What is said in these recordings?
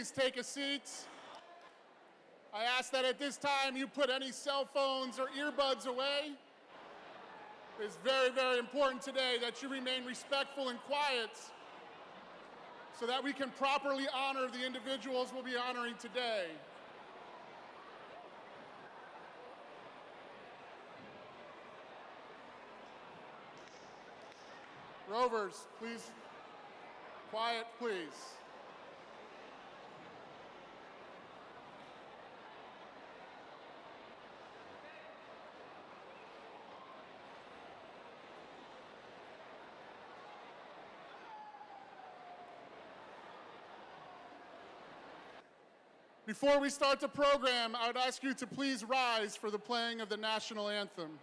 please take a seat. I ask that at this time you put any cell phones or earbuds away. It is very, very important today that you remain respectful and quiet so that we can properly honor the individuals we'll be honoring today. Rovers, please, quiet, please. Before we start the program, I would ask you to please rise for the playing of the national anthem.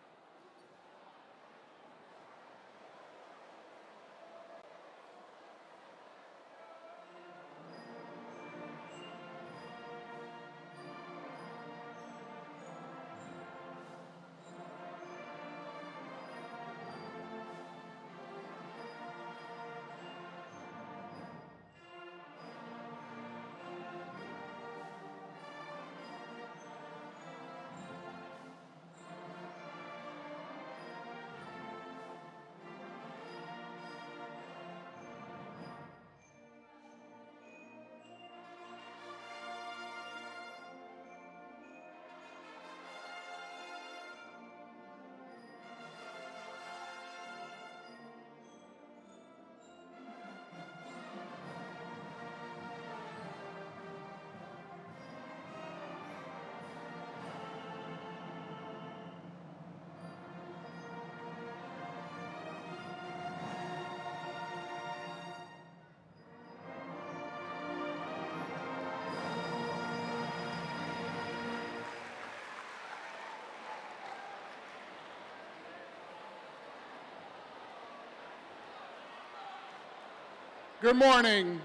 Good morning.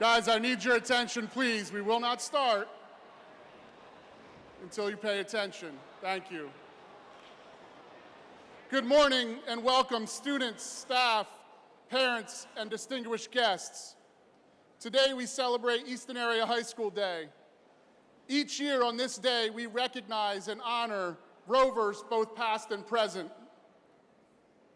Guys, I need your attention, please. We will not start until you pay attention. Thank you. Good morning and welcome, students, staff, parents, and distinguished guests. Today we celebrate Easton Area High School Day. Each year on this day, we recognize and honor Rovers, both past and present.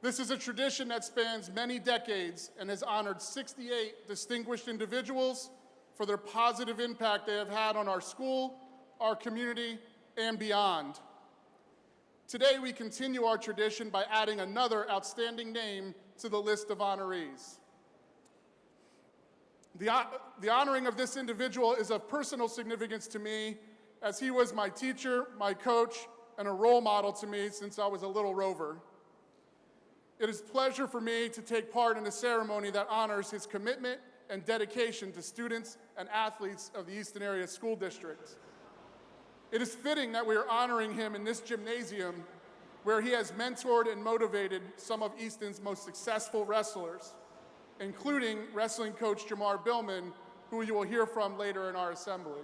This is a tradition that spans many decades and has honored 68 distinguished individuals for their positive impact they have had on our school, our community, and beyond. Today, we continue our tradition by adding another outstanding name to the list of honorees. The honoring of this individual is of personal significance to me, as he was my teacher, my coach, and a role model to me since I was a little rover. It is a pleasure for me to take part in a ceremony that honors his commitment and dedication to students and athletes of the Easton Area School District. It is fitting that we are honoring him in this gymnasium where he has mentored and motivated some of Easton's most successful wrestlers, including wrestling coach Jamar Billman, who you will hear from later in our assembly.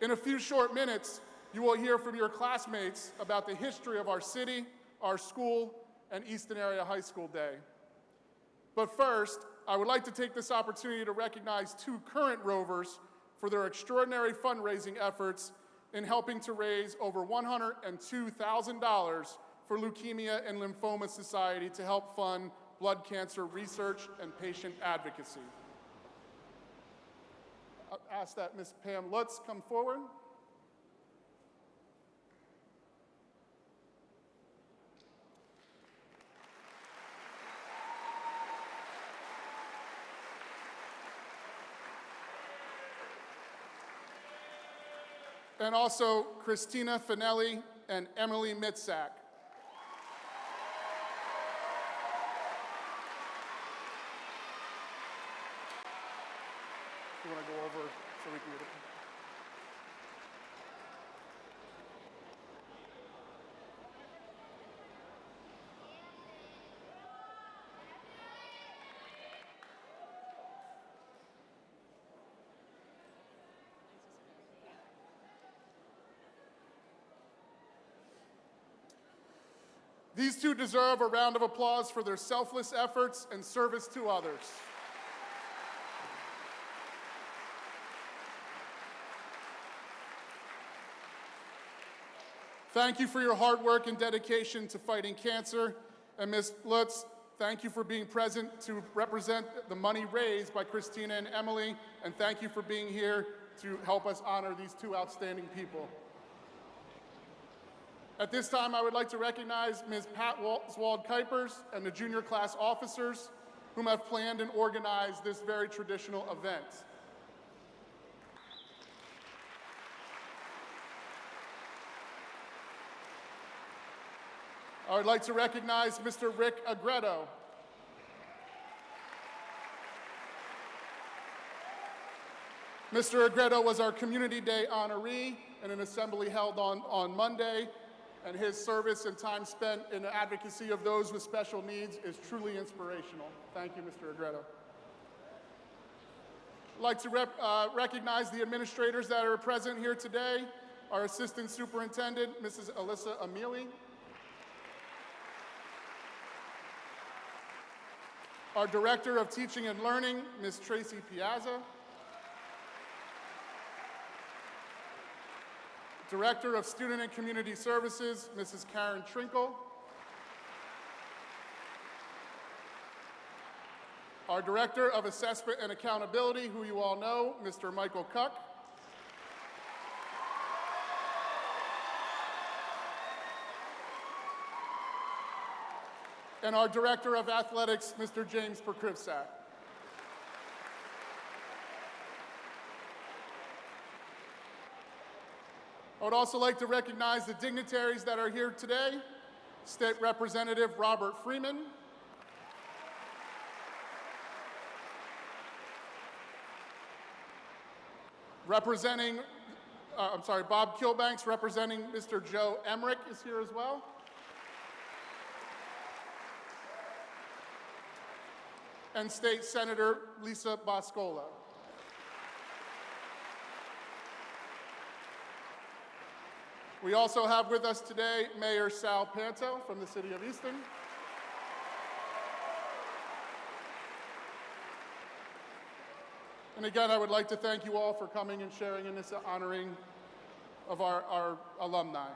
In a few short minutes, you will hear from your classmates about the history of our city, our school, and Easton Area High School Day. But first, I would like to take this opportunity to recognize two current Rovers for their extraordinary fundraising efforts in helping to raise over $102,000 for Leukemia and Lymphoma Society to help fund blood cancer research and patient advocacy. I'll ask that Ms. Pam Lutz come forward. And also Christina Finelli and Emily Mitzak. You want to go over so we can get it? These two deserve a round of applause for their selfless efforts and service to others. Thank you for your hard work and dedication to fighting cancer. And Ms. Lutz, thank you for being present to represent the money raised by Christina and Emily, and thank you for being here to help us honor these two outstanding people. At this time, I would like to recognize Ms. Pat Swald-Kuipers and the junior class officers whom have planned and organized this very traditional event. I would like to recognize Mr. Rick Agredo. Mr. Agredo was our Community Day honoree in an assembly held on Monday, and his service and time spent in the advocacy of those with special needs is truly inspirational. Thank you, Mr. Agredo. I'd like to recognize the administrators that are present here today, our Assistant Superintendent, Mrs. Alyssa Amili, our Director of Teaching and Learning, Ms. Tracy Piazza, Director of Student and Community Services, Mrs. Karen Trinkle, our Director of Assessment and Accountability, who you all know, Mr. Michael Kuck, and our Director of Athletics, Mr. James Perkrivsak. I would also like to recognize the dignitaries that are here today. State Representative Robert Freeman, Bob Kilbanks representing Mr. Joe Emmerich is here as well. And State Senator Lisa Boscola. We also have with us today Mayor Sal Panto from the City of Easton. And again, I would like to thank you all for coming and sharing in this honoring of our alumni.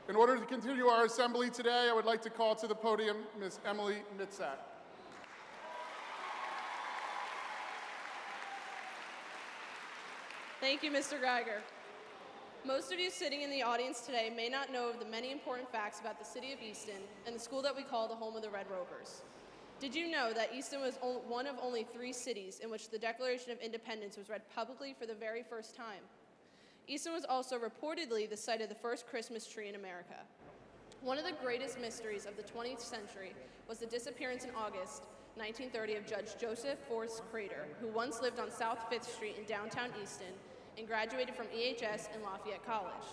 In order to continue our assembly today, I would like to call to the podium Ms. Emily Mitzak. Thank you, Mr. Geiger. Most of you sitting in the audience today may not know of the many important facts about the City of Easton and the school that we call the home of the Red Rovers. Did you know that Easton was one of only 3 cities in which the Declaration of Independence was read publicly for the very first time? Easton was also reportedly the site of the first Christmas tree in America. One of the greatest mysteries of the 20th century was the disappearance in August 1930 of Judge Joseph Forrest Crater, who once lived on South 5th Street in downtown Easton and graduated from Eahs and Lafayette College.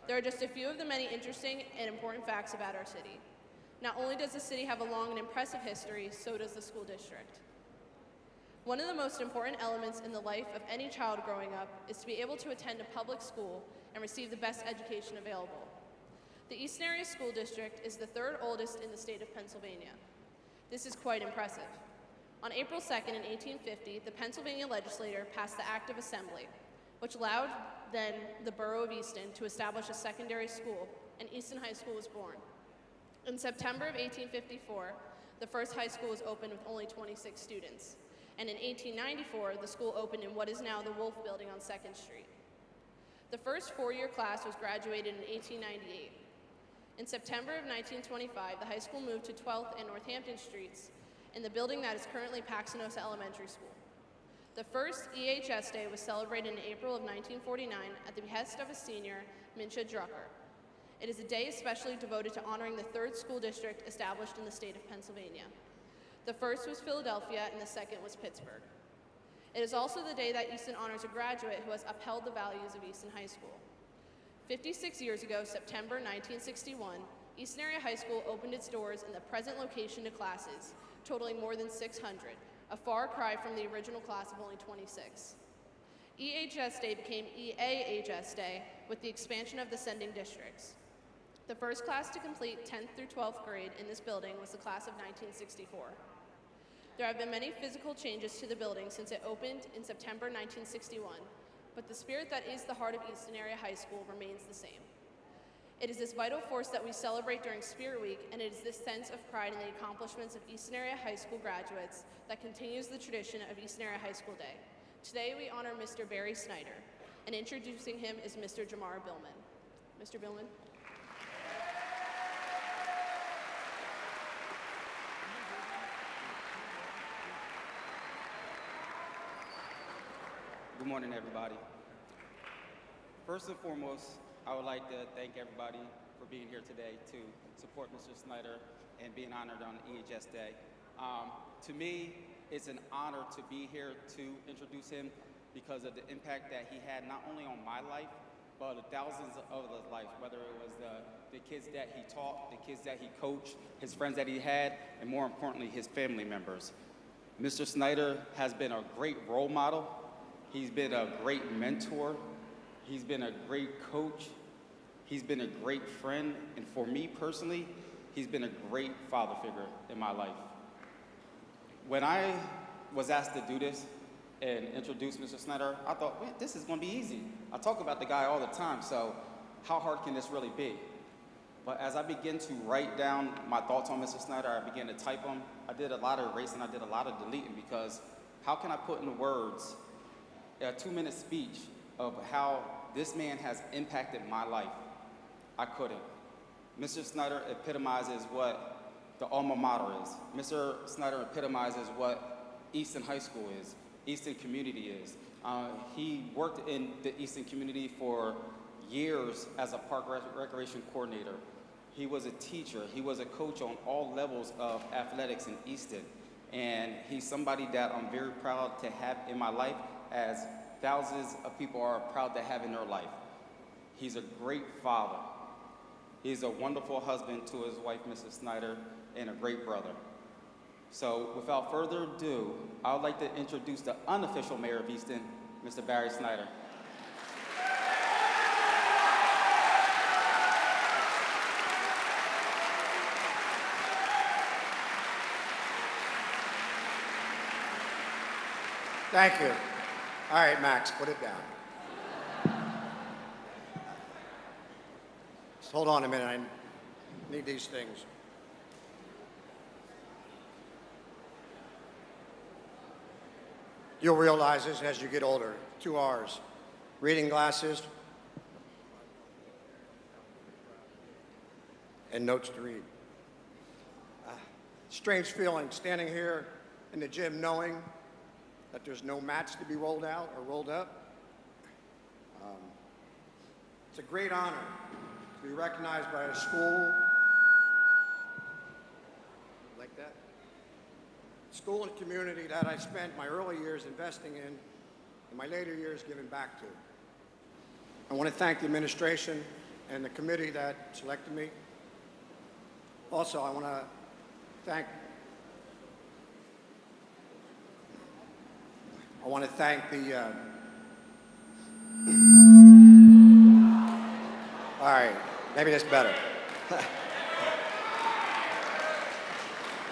There are just a few of the many interesting and important facts about our city. Not only does the city have a long and impressive history, so does the school district. One of the most important elements in the life of any child growing up is to be able to attend a public school and receive the best education available. The Easton Area School District is the 3rd oldest in the state of Pennsylvania. This is quite impressive. On April 2nd in 1850, the Pennsylvania legislature passed the Act of Assembly, which allowed then the borough of Easton to establish a secondary school, and Easton High School was born. In September of 1854, the first high school was opened with only 26 students. And in 1894, the school opened in what is now the Wolf Building on 2nd Street. The first 4-year class was graduated in 1898. In September of 1925, the high school moved to 12th and Northampton Streets in the building that is currently Paxenosa Elementary School. The first EHS Day was celebrated in April of 1949 at the behest of a senior, Minsha Drucker. It is a day especially devoted to honoring the 3rd school district established in the state of Pennsylvania. The first was Philadelphia and the second was Pittsburgh. It is also the day that Easton honors a graduate who has upheld the values of Easton High School. 56 years ago, September 1961, Easton Area High School opened its doors in the present location to classes, totaling more than 600, a far cry from the original class of only 26. EHS Day became EAHS Day with the expansion of the sending districts. The first class to complete 10th through 12th grade in this building was the class of 1964. There have been many physical changes to the building since it opened in September 1961, but the spirit that is the heart of Easton Area High School remains the same. It is this vital force that we celebrate during Spirit Week, and it is this sense of pride in the accomplishments of Easton Area High School graduates that continues the tradition of Easton Area High School Day. Today we honor Mr. Barry Snyder, and introducing him is Mr. Jamar Billman. Mr. Billman. Good morning, everybody. First and foremost, I would like to thank everybody for being here today to support Mr. Snyder and being honored on Eahs Day. To me, it's an honor to be here to introduce him because of the impact that he had not only on my life, but thousands of others' lives, whether it was the kids that he taught, the kids that he coached, his friends that he had, and more importantly, his family members. Mr. Snyder has been a great role model. He's been a great mentor. He's been a great coach. He's been a great friend. And for me personally, he's been a great father figure in my life. When I was asked to do this and introduce Mr. Snyder, I thought, man, this is going to be easy. I talk about the guy all the time, so how hard can this really be? But as I began to write down my thoughts on Mr. Snyder, I began to type them. I did a lot of erasing. I did a lot of deleting because how can I put in words a 2-minute speech of how this man has impacted my life? I couldn't. Mr. Snyder epitomizes what the alma mater is. Mr. Snyder epitomizes what Easton High School is, Easton community is. He worked in the Easton community for years as a park recreation coordinator. He was a teacher. He was a coach on all levels of athletics in Easton. And he's somebody that I'm very proud to have in my life, as thousands of people are proud to have in their life. He's a great father. He's a wonderful husband to his wife, Mrs. Snyder, and a great brother. So without further ado, I would like to introduce the unofficial mayor of Easton, Mr. Barry Snyder. Thank you. All right, Max, put it down. Just hold on a minute. I need these things. You'll realize this as you get older. 2 R's. Reading glasses and notes to read. Strange feeling standing here in the gym knowing that there's no mats to be rolled out or rolled up. It's a great honor to be recognized by a school like that. School and community that I spent my early years investing in and my later years giving back to. I want to thank the administration and the committee that selected me. Also, I want to thank the, all right, maybe that's better.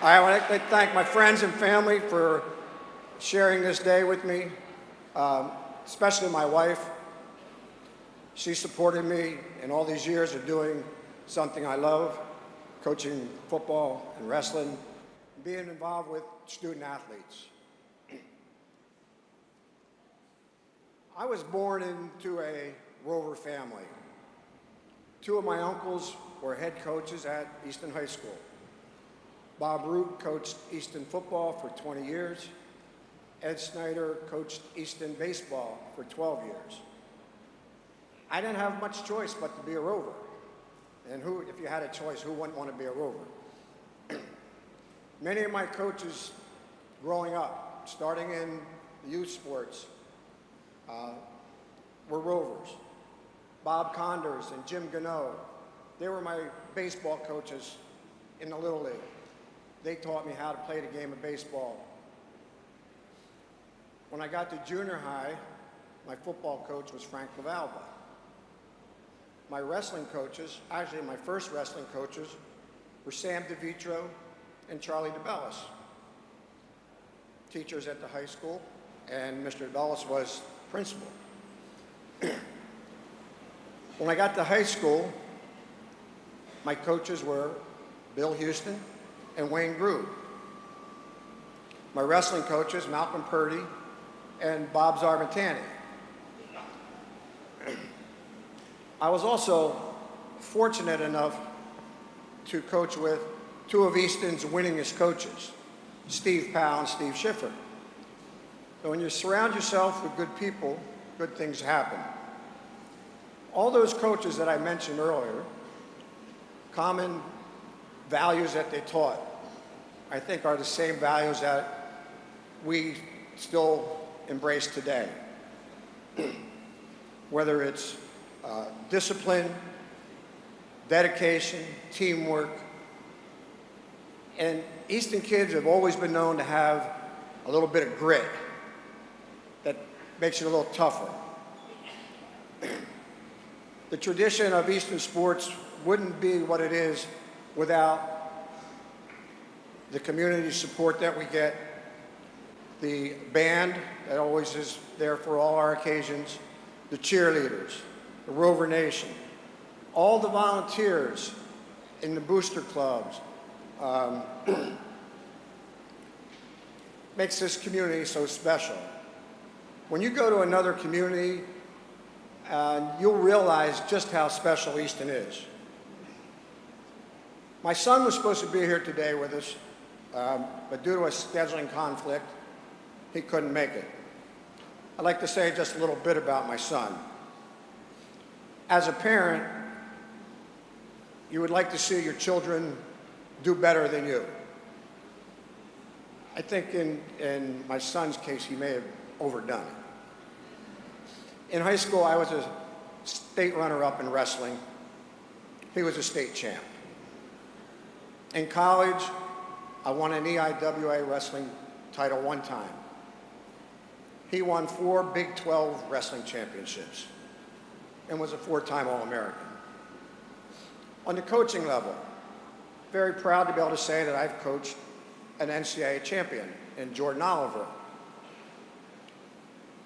All right, I want to thank my friends and family for sharing this day with me, especially my wife. She supported me in all these years of doing something I love, coaching football and wrestling, being involved with student athletes. I was born into a Rover family. 2 of my uncles were head coaches at Easton High School. Bob Root coached Easton football for 20 years. Ed Snyder coached Easton baseball for 12 years. I didn't have much choice but to be a Rover. And who, if you had a choice, who wouldn't want to be a Rover? Many of my coaches growing up, starting in youth sports, were Rovers. Bob Condors and Jim Gano, they were my baseball coaches in the Little League. They taught me how to play the game of baseball. When I got to junior high, my football coach was Frank LaValva. my wrestling coaches, actually my first wrestling coaches, were Sam DeVitro and Charlie DeBellis, teachers at the high school, and Mr. DeBellis was principal. When I got to high school, my coaches were Bill Houston and Wayne Groove. My wrestling coaches, Malcolm Purdy and Bob Zarbantani. I was also fortunate enough to coach with two of Easton's winningest coaches, Steve Powell and Steve Schiffer. So when you surround yourself with good people, good things happen. All those coaches that I mentioned earlier, common values that they taught, I think are the same values that we still embrace today. Whether it's discipline, dedication, teamwork. And Easton kids have always been known to have a little bit of grit that makes it a little tougher. The tradition of Easton sports wouldn't be what it is without the community support that we get, the band that always is there for all our occasions, the cheerleaders, the Rover Nation, all the volunteers in the booster clubs, makes this community so special. When you go to another community, you'll realize just how special Easton is. My son was supposed to be here today with us, but due to a scheduling conflict, he couldn't make it. I'd like to say just a little bit about my son. As a parent, you would like to see your children do better than you. I think in my son's case, he may have overdone it. In high school, I was a state runner-up in wrestling. He was a state champ. In college, I won an EIWA wrestling title one time. He won 4 Big 12 wrestling championships and was a 4-time All-American. On the coaching level, very proud to be able to say that I've coached an NCAA champion in Jordan Oliver.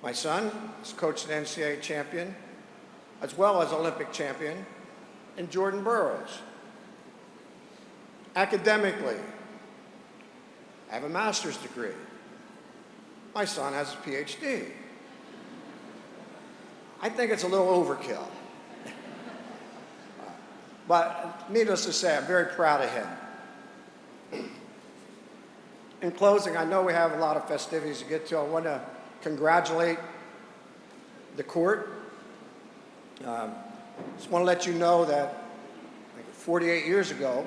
My son has coached an NCAA champion as well as Olympic champion in Jordan Burroughs. Academically, I have a master's degree. My son has a PhD. I think it's a little overkill. But needless to say, I'm very proud of him. In closing, I know we have a lot of festivities to get to. I want to congratulate the court. Just want to let you know that 48 years ago,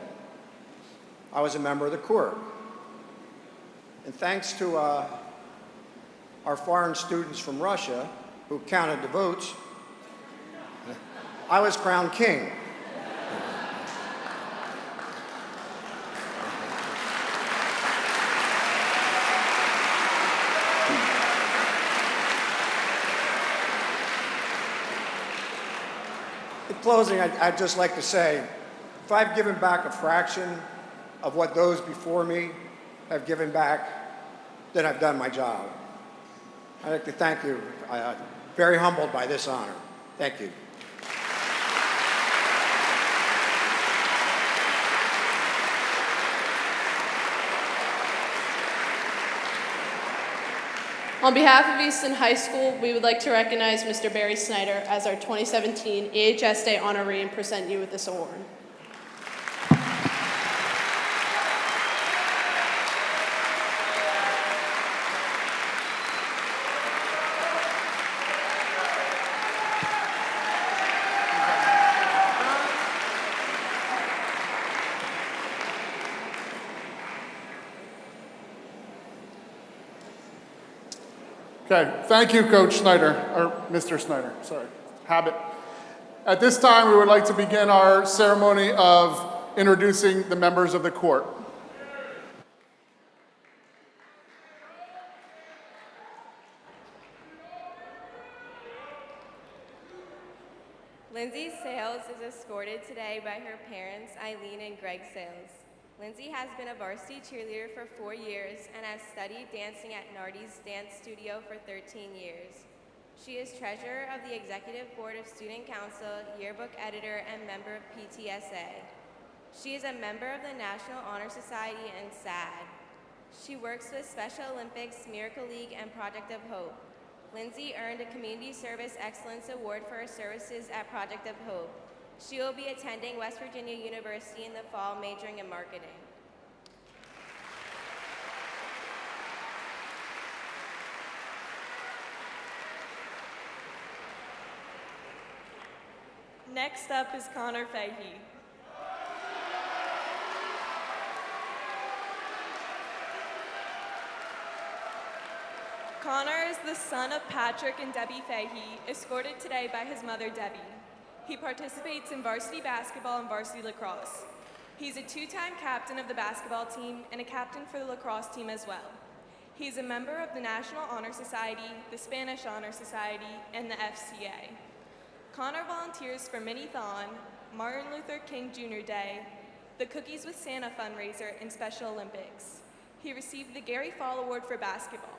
I was a member of the court. And thanks to our foreign students from Russia who counted the votes, I was crowned king. In closing, I'd just like to say, if I've given back a fraction of what those before me have given back, then I've done my job. I'd like to thank you. I'm very humbled by this honor. Thank you. On behalf of Easton High School, we would like to recognize Mr. Barry Snyder as our 2017 EHS Day honoree and present you with this award. Okay, thank you, Coach Snyder, or Mr. Snyder, sorry, habit. At this time, we would like to begin our ceremony of introducing the members of the court. Lindsay Sales is escorted today by her parents, Eileen and Greg Sales. Lindsay has been a varsity cheerleader for 4 years and has studied dancing at Nardi's Dance Studio for 13 years. She is treasurer of the Executive Board of Student Council, yearbook editor, and member of PTSA. She is a member of the National Honor Society and SAD. She works with Special Olympics, Miracle League, and Project of Hope. Lindsay earned a Community Service Excellence Award for her services at Project of Hope. She will be attending West Virginia University in the fall, majoring in marketing. Next up is Connor Fahey. Connor is the son of Patrick and Debbie Fahey, escorted today by his mother, Debbie. He participates in varsity basketball and varsity lacrosse. He's a 2-time captain of the basketball team and a captain for the lacrosse team as well. He's a member of the National Honor Society, the Spanish Honor Society, and the FCA. Connor volunteers for Mini-Thon, Martin Luther King Jr. Day, the Cookies with Santa fundraiser, and Special Olympics. He received the Gary Fall Award for basketball.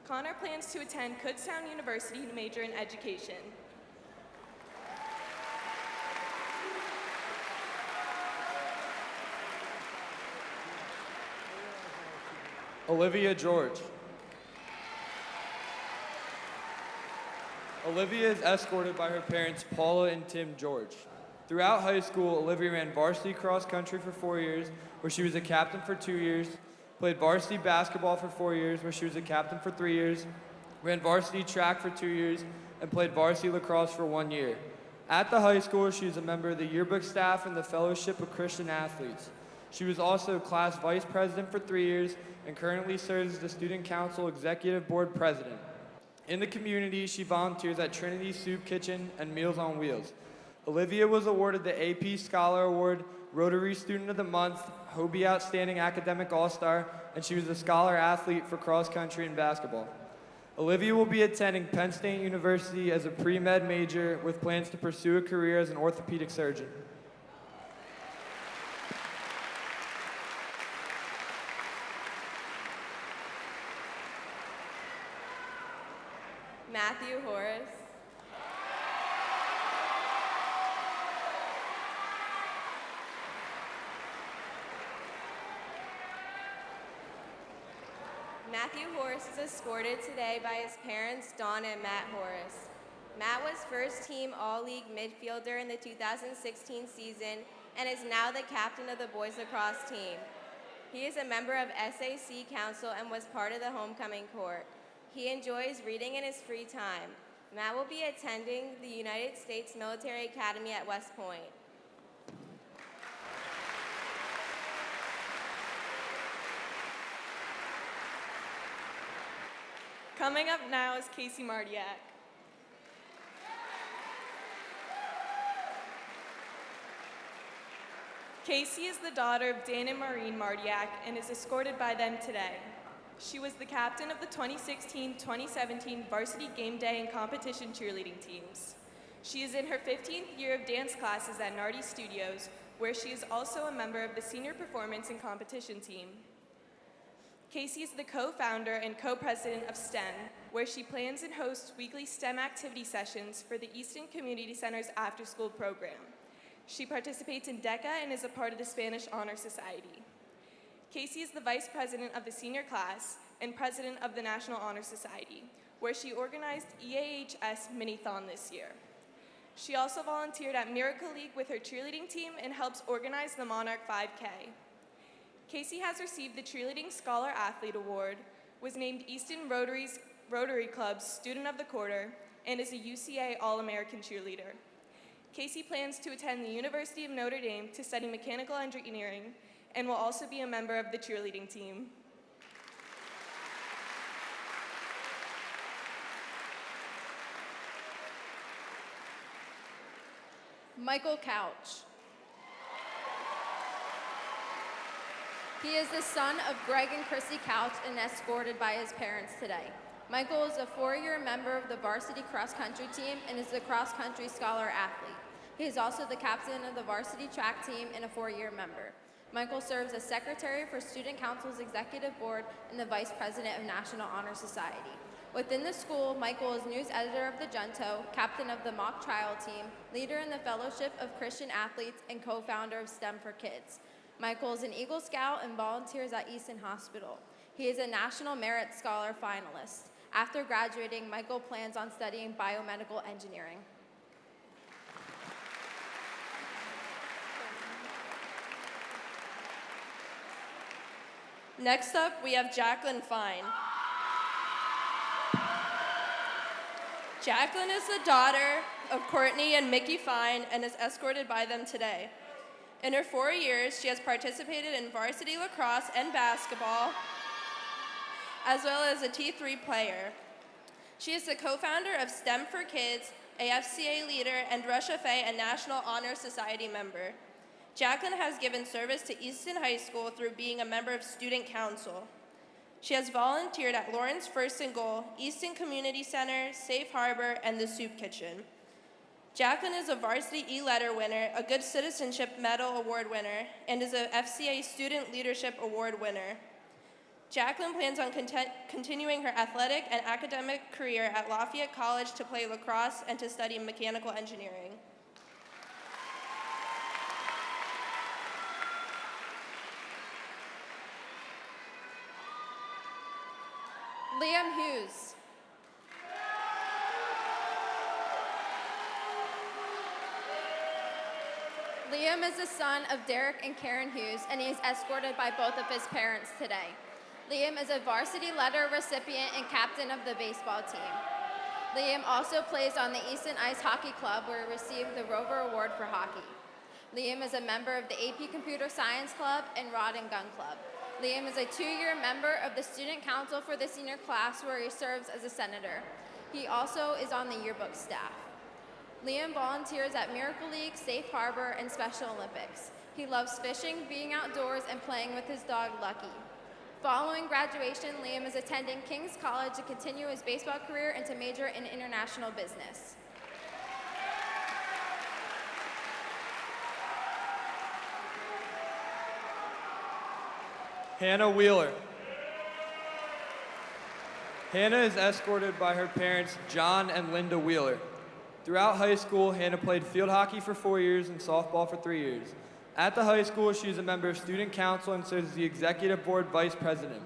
Connor plans to attend Kutztown University to major in education. Olivia George. Olivia is escorted by her parents, Paula and Tim George. Throughout high school, Olivia ran varsity cross country for 4 years, where she was a captain for 2 years, played varsity basketball for 4 years, where she was a captain for 3 years, ran varsity track for 2 years, and played varsity lacrosse for 1 year. At the high school, she is a member of the yearbook staff and the Fellowship of Christian Athletes. She was also class vice president for 3 years and currently serves as the Student Council Executive Board President. In the community, she volunteers at Trinity Soup Kitchen and Meals on Wheels. Olivia was awarded the AP Scholar Award, Rotary Student of the Month, Hobie Outstanding Academic All-Star, and she was a scholar athlete for cross country and basketball. Olivia will be attending Penn State University as a pre-med major with plans to pursue a career as an orthopedic surgeon. Matthew Horace. Matthew Horace is escorted today by his parents, Dawn and Matt Horace. Matt was first team All-League midfielder in the 2016 season and is now the captain of the boys lacrosse team. He is a member of SAC Council and was part of the homecoming court. He enjoys reading in his free time. Matt will be attending the United States Military Academy at West Point. Coming up now is Casey Mardiak. Casey is the daughter of Dan and Maureen Mardiak and is escorted by them today. She was the captain of the 2016-2017 varsity game day and competition cheerleading teams. She is in her 15th year of dance classes at Nardi Studios, where she is also a member of the senior performance and competition team. Casey is the co-founder and co-president of STEM, where she plans and hosts weekly STEM activity sessions for the Easton Community Center's after-school program. She participates in DECA and is a part of the Spanish Honor Society. Casey is the vice president of the senior class and president of the National Honor Society, where she organized Eahs Mini-Thon this year. She also volunteered at Miracle League with her cheerleading team and helps organize the Monarch 5K. Casey has received the Cheerleading Scholar Athlete Award, was named Easton Rotary Club's Student of the Quarter, and is a UCA All-American cheerleader. Casey plans to attend the University of Notre Dame to study mechanical engineering and will also be a member of the cheerleading team. Michael Couch. He is the son of Greg and Chrissy Couch and escorted by his parents today. Michael is a 4-year member of the varsity cross-country team and is a cross-country scholar athlete. He is also the captain of the varsity track team and a 4-year member. Michael serves as secretary for Student Council's executive board and the vice president of National Honor Society. Within the school, Michael is news editor of the Junto, captain of the mock trial team, leader in the Fellowship of Christian Athletes, and co-founder of STEM for Kids. Michael is an Eagle Scout and volunteers at Easton Hospital. He is a National Merit Scholar finalist. After graduating, Michael plans on studying biomedical engineering. Next up, we have Jacqueline Fine. Jacqueline is the daughter of Courtney and Mickey Fine and is escorted by them today. In her 4 years, she has participated in varsity lacrosse and basketball, as well as a T3 player. She is the co-founder of STEM for Kids, a FCA leader, and Russia Fay, a National Honor Society member. Jacqueline has given service to Easton High School through being a member of Student Council. She has volunteered at Lawrence First and Goal, Easton Community Center, Safe Harbor, and the Soup Kitchen. Jacqueline is a Varsity E-Letter winner, a Good Citizenship Medal Award winner, and is a FCA Student Leadership Award winner. Jacqueline plans on continuing her athletic and academic career at Lafayette College to play lacrosse and to study mechanical engineering. Liam Hughes. Liam is the son of Derek and Karen Hughes, and he is escorted by both of his parents today. Liam is a varsity letter recipient and captain of the baseball team. Liam also plays on the Easton Ice Hockey Club, where he received the Rover Award for hockey. Liam is a member of the AP Computer Science Club and Rod and Gun Club. Liam is a 2-year member of the Student Council for the senior class, where he serves as a senator. He also is on the yearbook staff. Liam volunteers at Miracle League, Safe Harbor, and Special Olympics. He loves fishing, being outdoors, and playing with his dog, Lucky. Following graduation, Liam is attending King's College to continue his baseball career and to major in international business. Hannah Wheeler. Hannah is escorted by her parents, John and Linda Wheeler. Throughout high school, Hannah played field hockey for 4 years and softball for 3 years. At the high school, she is a member of Student Council and serves as the Executive Board Vice President.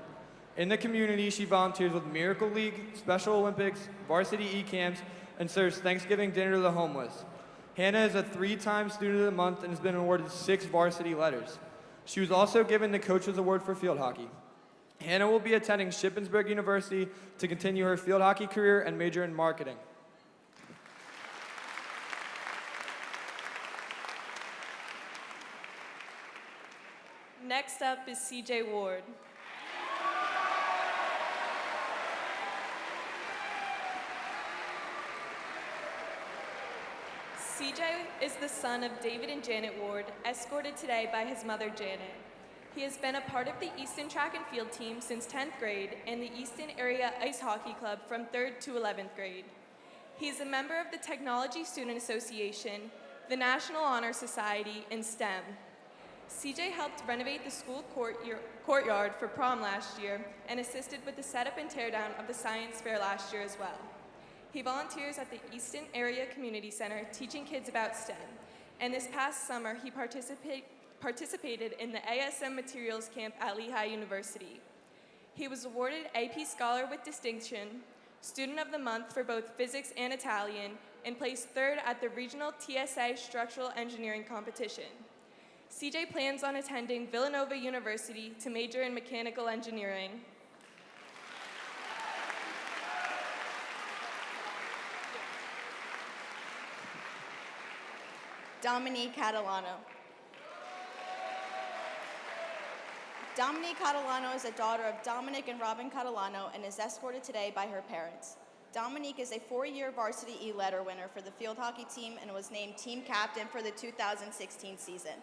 In the community, she volunteers with Miracle League, Special Olympics, Varsity E-Camps, and serves Thanksgiving dinner to the homeless. Hannah is a 3-time Student of the Month and has been awarded 6 varsity letters. She was also given the Coach's Award for field hockey. Hannah will be attending Shippensburg University to continue her field hockey career and major in marketing. Next up is CJ Ward. CJ is the son of David and Janet Ward, escorted today by his mother, Janet. He has been a part of the Easton track and field team since 10th grade and the Easton Area Ice Hockey Club from 3rd to 11th grade. He is a member of the Technology Student Association, the National Honor Society, and STEM. CJ helped renovate the school courtyard for prom last year and assisted with the setup and teardown of the science fair last year as well. He volunteers at the Easton Area Community Center teaching kids about STEM, and this past summer he participated in the ASM Materials Camp at Lehigh University. He was awarded AP Scholar with Distinction, Student of the Month for both Physics and Italian, and placed 3rd at the Regional TSA Structural Engineering Competition. CJ plans on attending Villanova University to major in mechanical engineering. Dominique Catalano. Dominique Catalano is a daughter of Dominic and Robin Catalano and is escorted today by her parents. Dominique is a 4-year varsity E-Letter winner for the field hockey team and was named team captain for the 2016 season.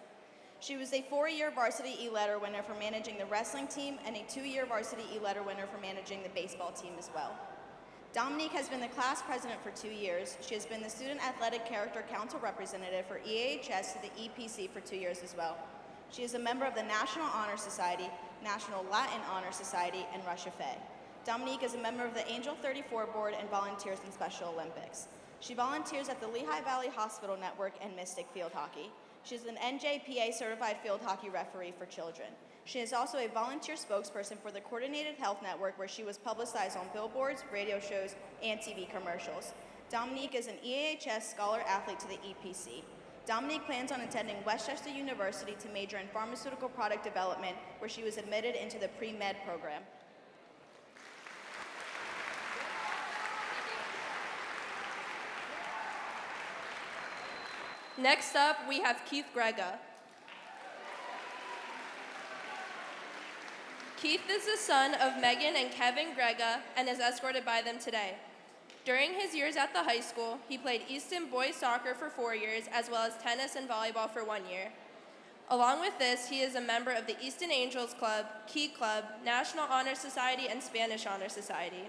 She was a 4-year varsity E-Letter winner for managing the wrestling team and a 2-year varsity E-Letter winner for managing the baseball team as well. Dominique has been the class president for 2 years. She has been the Student Athletic Character Council representative for EAHS to the EPC for 2 years as well. She is a member of the National Honor Society, National Latin Honor Society, and Russia Fe. Dominique is a member of the Angel 34 board and volunteers in Special Olympics. She volunteers at the Lehigh Valley Hospital Network and Mystic Field Hockey. She is an NJPA certified field hockey referee for children. She is also a volunteer spokesperson for the Coordinated Health Network, where she was publicized on billboards, radio shows, and TV commercials. Dominique is an EAHS Scholar Athlete to the EPC. Dominique plans on attending Westchester University to major in pharmaceutical product development, where she was admitted into the pre-med program. Next up, we have Keith Grega. Keith is the son of Megan and Kevin Grega and is escorted by them today. During his years at the high school, he played Easton boys soccer for 4 years, as well as tennis and volleyball for 1 year. Along with this, he is a member of the Easton Angels Club, Key Club, National Honor Society, and Spanish Honor Society.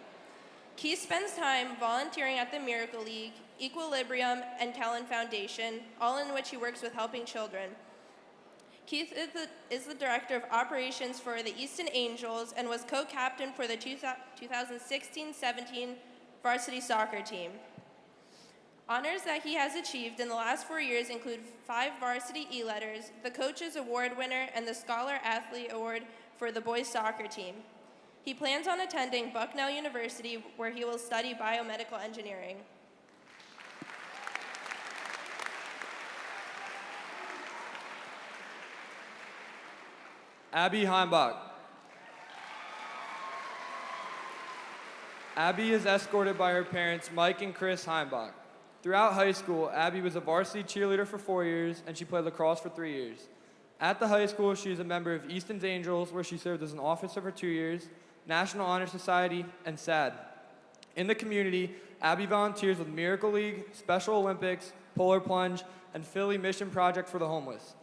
Keith spends time volunteering at the Miracle League, Equilibrium, and Kellen Foundation, all in which he works with helping children. Keith is the Director of Operations for the Easton Angels and was co-captain for the 2016-17 varsity soccer team. Honors that he has achieved in the last 4 years include 5 varsity E-letters, the Coach's Award winner, and the Scholar Athlete Award for the boys soccer team. He plans on attending Bucknell University, where he will study biomedical engineering. Abby Heimbach. Abby is escorted by her parents, Mike and Chris Heimbach. Throughout high school, Abby was a varsity cheerleader for 4 years, and she played lacrosse for 3 years. At the high school, she is a member of Easton's Angels, where she served as an officer for 2 years, National Honor Society, and SAD. In the community, Abby volunteers with Miracle League, Special Olympics, Polar Plunge, and Philly Mission Project for the Homeless.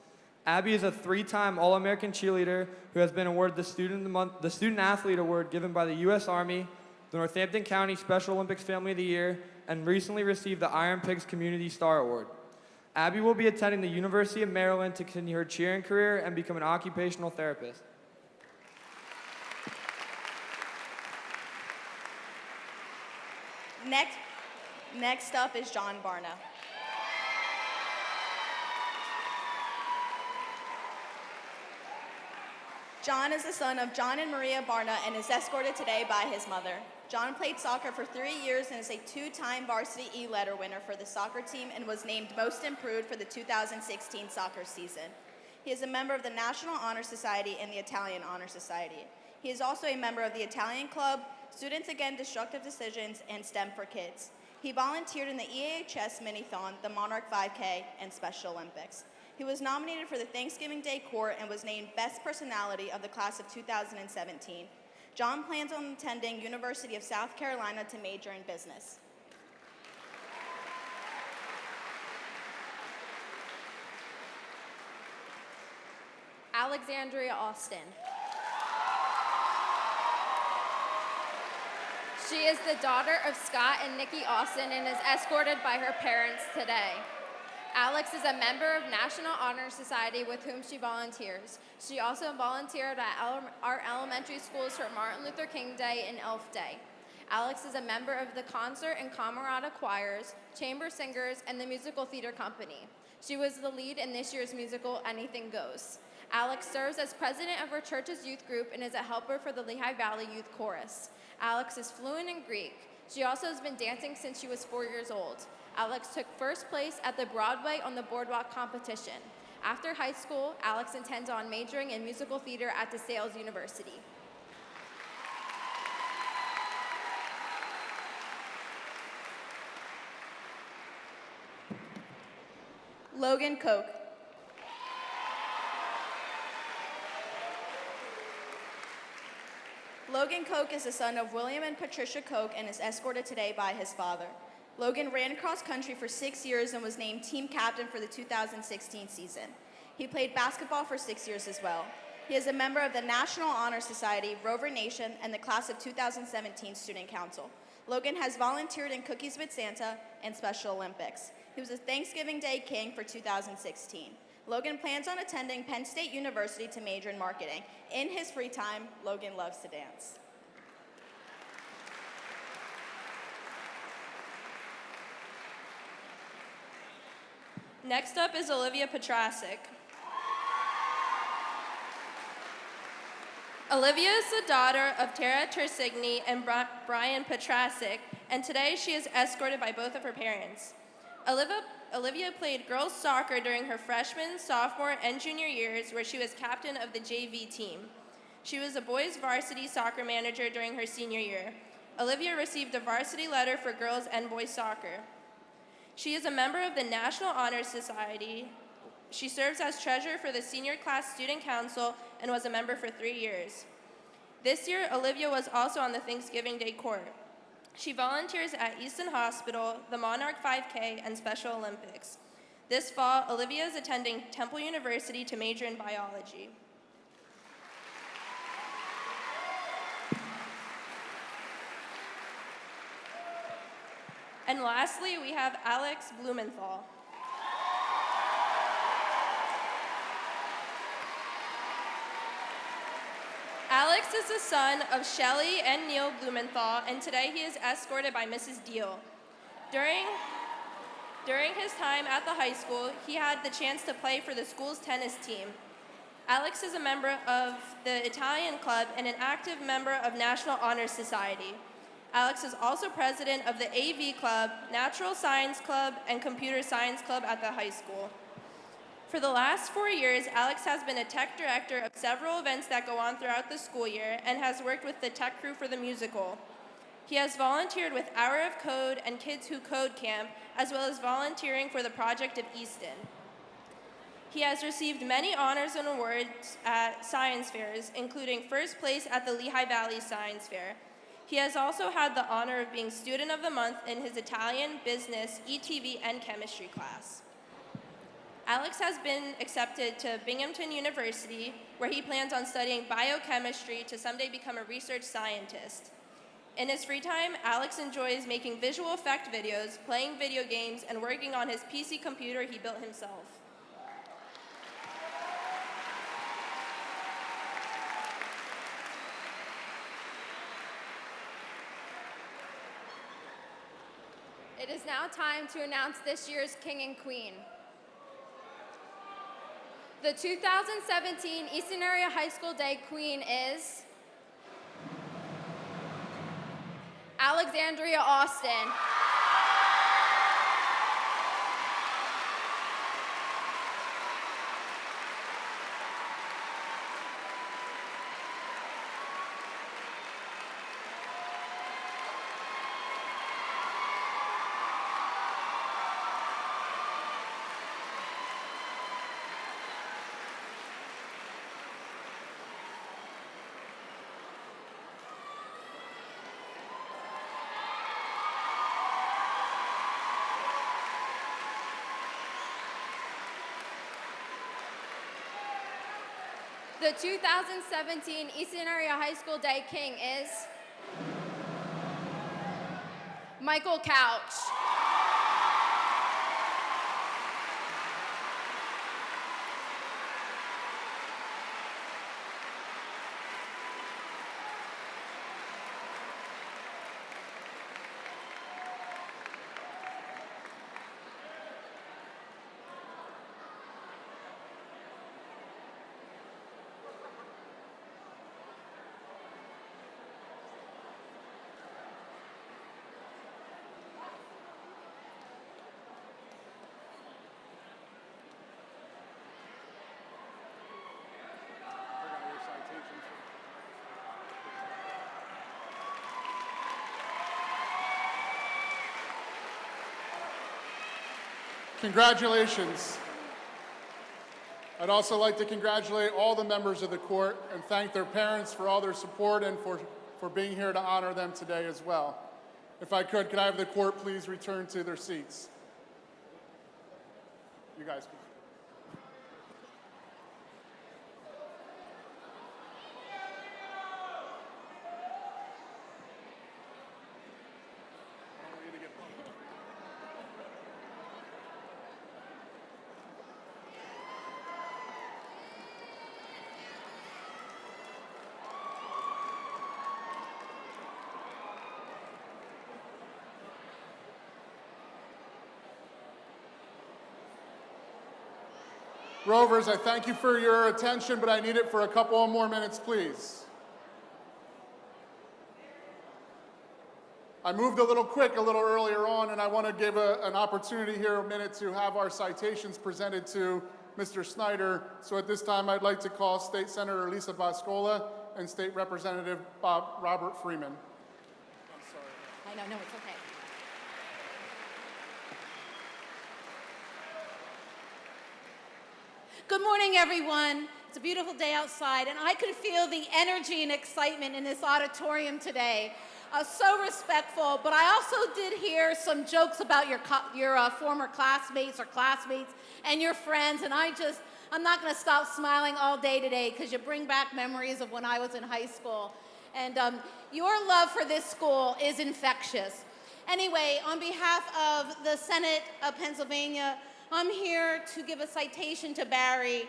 Abby is a 3-time All-American cheerleader who has been awarded the Student Athlete Award given by the U.S. Army, the Northampton County Special Olympics Family of the Year, and recently received the Iron Pigs Community Star Award. Abby will be attending the University of Maryland to continue her cheering career and become an occupational therapist. Next up is John Barna. John is the son of John and Maria Barna and is escorted today by his mother. John played soccer for 3 years and is a 2-time varsity E-letter winner for the soccer team and was named Most Improved for the 2016 soccer season. He is a member of the National Honor Society and the Italian Honor Society. He is also a member of the Italian Club, Students Against Destructive Decisions, and STEM for Kids. He volunteered in the EAHS Minithon, the Monarch 5K, and Special Olympics. He was nominated for the Thanksgiving Day Court and was named Best Personality of the class of 2017. John plans on attending University of South Carolina to major in business. Alexandria Austin. She is the daughter of Scott and Nikki Austin and is escorted by her parents today. Alex is a member of National Honor Society with whom she volunteers. She also volunteered at our elementary schools for Martin Luther King Day and Elf Day. Alex is a member of the concert and camerata choirs, chamber singers, and the musical theater company. She was the lead in this year's musical, Anything Goes. Alex serves as president of her church's youth group and is a helper for the Lehigh Valley Youth Chorus. Alex is fluent in Greek. She also has been dancing since she was 4 years old. Alex took first place at the Broadway on the Boardwalk competition. After high school, Alex intends on majoring in musical theater at DeSales University. Logan Koch. Logan Koch is the son of William and Patricia Koch and is escorted today by his father. Logan ran cross country for 6 years and was named team captain for the 2016 season. He played basketball for 6 years as well. He is a member of the National Honor Society, Rover Nation, and the class of 2017 Student Council. Logan has volunteered in Cookies with Santa and Special Olympics. He was a Thanksgiving Day King for 2016. Logan plans on attending Penn State University to major in marketing. In his free time, Logan loves to dance. Next up is Olivia Petrasic. Olivia is the daughter of Tara Tersigny and Brian Petrasic, and today she is escorted by both of her parents. Olivia played girls soccer during her freshman, sophomore, and junior years, where she was captain of the JV team. She was a boys varsity soccer manager during her senior year. Olivia received a varsity letter for girls and boys soccer. She is a member of the National Honor Society. She serves as treasurer for the Senior Class Student Council and was a member for 3 years. This year, Olivia was also on the Thanksgiving Day court. She volunteers at Easton Hospital, the Monarch 5K, and Special Olympics. This fall, Olivia is attending Temple University to major in biology. And lastly, we have Alex Blumenthal. Alex is the son of Shelley and Neil Blumenthal, and today he is escorted by Mrs. Deal. During his time at the high school, he had the chance to play for the school's tennis team. Alex is a member of the Italian Club and an active member of National Honor Society. Alex is also president of the AV Club, Natural Science Club, and Computer Science Club at the high school. For the last 4 years, Alex has been a tech director of several events that go on throughout the school year and has worked with the tech crew for the musical. He has volunteered with Hour of Code and Kids Who Code Camp, as well as volunteering for the Project of Easton. He has received many honors and awards at science fairs, including first place at the Lehigh Valley Science Fair. He has also had the honor of being Student of the Month in his Italian, Business, ETV, and Chemistry class. Alex has been accepted to Binghamton University, where he plans on studying biochemistry to someday become a research scientist. In his free time, Alex enjoys making visual effect videos, playing video games, and working on his PC computer he built himself. It is now time to announce this year's King and Queen. The 2017 Easton Area High School Day Queen is Alexandria Austin. The 2017 Easton Area High School Day King is Michael Couch. Congratulations. I'd also like to congratulate all the members of the court and thank their parents for all their support and for being here to honor them today as well. If I could I have the court please return to their seats? You guys can. Rovers, I thank you for your attention, but I need it for a couple more minutes, please. I moved a little quick a little earlier on, and I want to give an opportunity here a minute to have our citations presented to Mr. Snyder. So at this time, I'd like to call State Senator Lisa Boscola and State Representative Robert Freeman. I'm sorry. I know, it's okay. Good morning, everyone. It's a beautiful day outside, and I could feel the energy and excitement in this auditorium today. So respectful, but I also did hear some jokes about your former classmates or classmates and your friends, and I'm not going to stop smiling all day today because you bring back memories of when I was in high school. And your love for this school is infectious. Anyway, on behalf of the Senate of Pennsylvania, I'm here to give a citation to Barry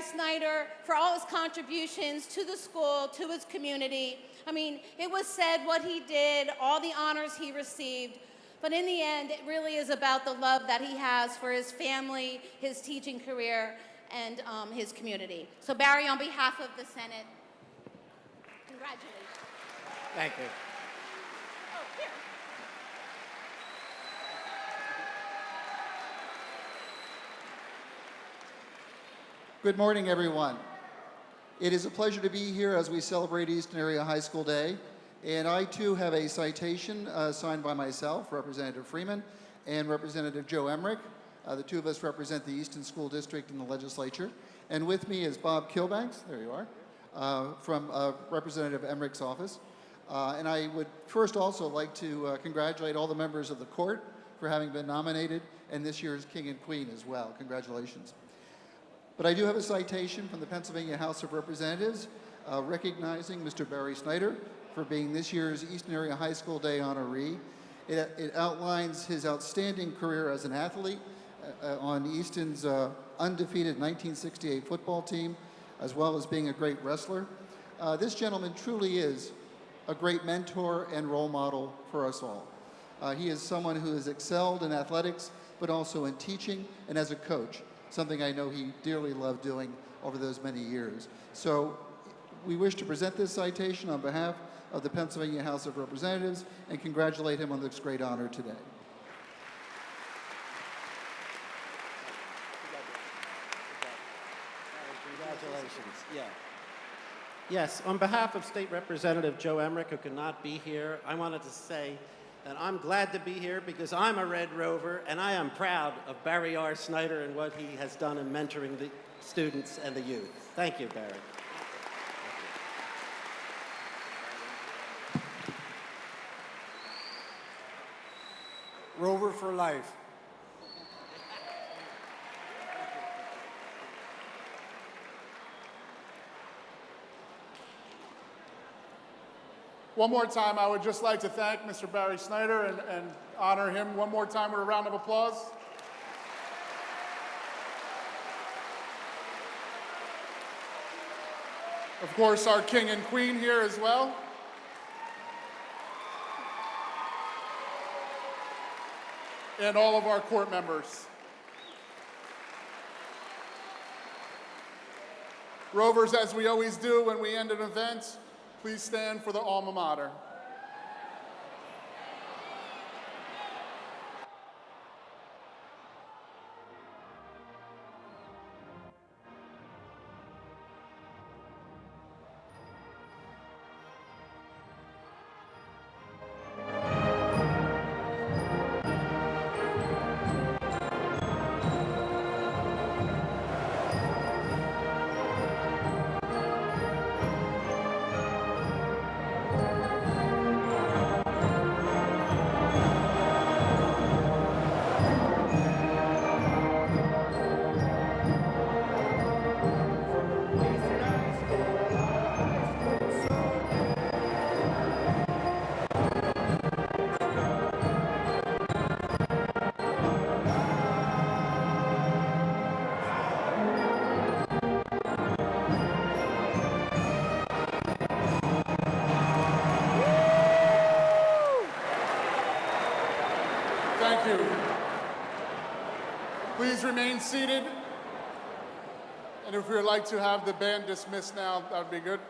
Snyder for all his contributions to the school, to his community. I mean, it was said what he did, all the honors he received, but in the end, it really is about the love that he has for his family, his teaching career, and his community. So Barry, on behalf of the Senate, congratulations. Thank you. Oh, here. Good morning, everyone. It is a pleasure to be here as we celebrate Easton Area High School Day. And I, too, have a citation signed by myself, Representative Freeman, and Representative Joe Emmerich. The two of us represent the Easton School District in the legislature. And with me is Bob Kilbanks, there you are, from Representative Emmerich's office. And I would first also like to congratulate all the members of the court for having been nominated, and this year's King and Queen as well. Congratulations. But I do have a citation from the Pennsylvania House of Representatives recognizing Mr. Barry Snyder for being this year's Easton Area High School Day honoree. It outlines his outstanding career as an athlete on Easton's undefeated 1968 football team, as well as being a great wrestler. This gentleman truly is a great mentor and role model for us all. He is someone who has excelled in athletics, but also in teaching and as a coach, something I know he dearly loved doing over those many years. So we wish to present this citation on behalf of the Pennsylvania House of Representatives and congratulate him on this great honor today. Congratulations. Yeah. Yes, on behalf of State Representative Joe Emmerich, who could not be here, I wanted to say that I'm glad to be here because I'm a Red Rover, and I am proud of Barry R. Snyder and what he has done in mentoring the students and the youth. Thank you, Barry. Rover for life. One more time, I would just like to thank Mr. Barry Snyder and honor him one more time with a round of applause. Of course, our King and Queen here as well. And all of our court members. Rovers, as we always do when we end an event, please stand for the alma mater. Thank you. Please remain seated. And if we would like to have the band dismissed now, that would be good.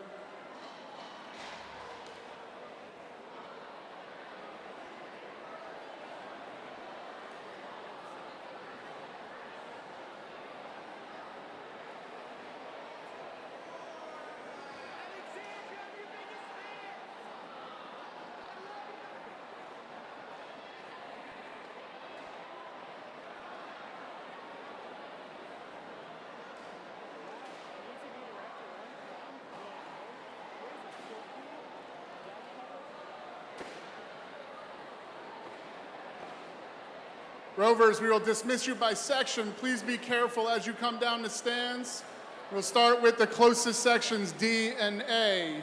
Rovers, we will dismiss you by section. Please be careful as you come down the stands. We'll start with the closest sections, D and A.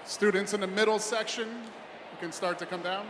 Students in the middle section, you can start to come down.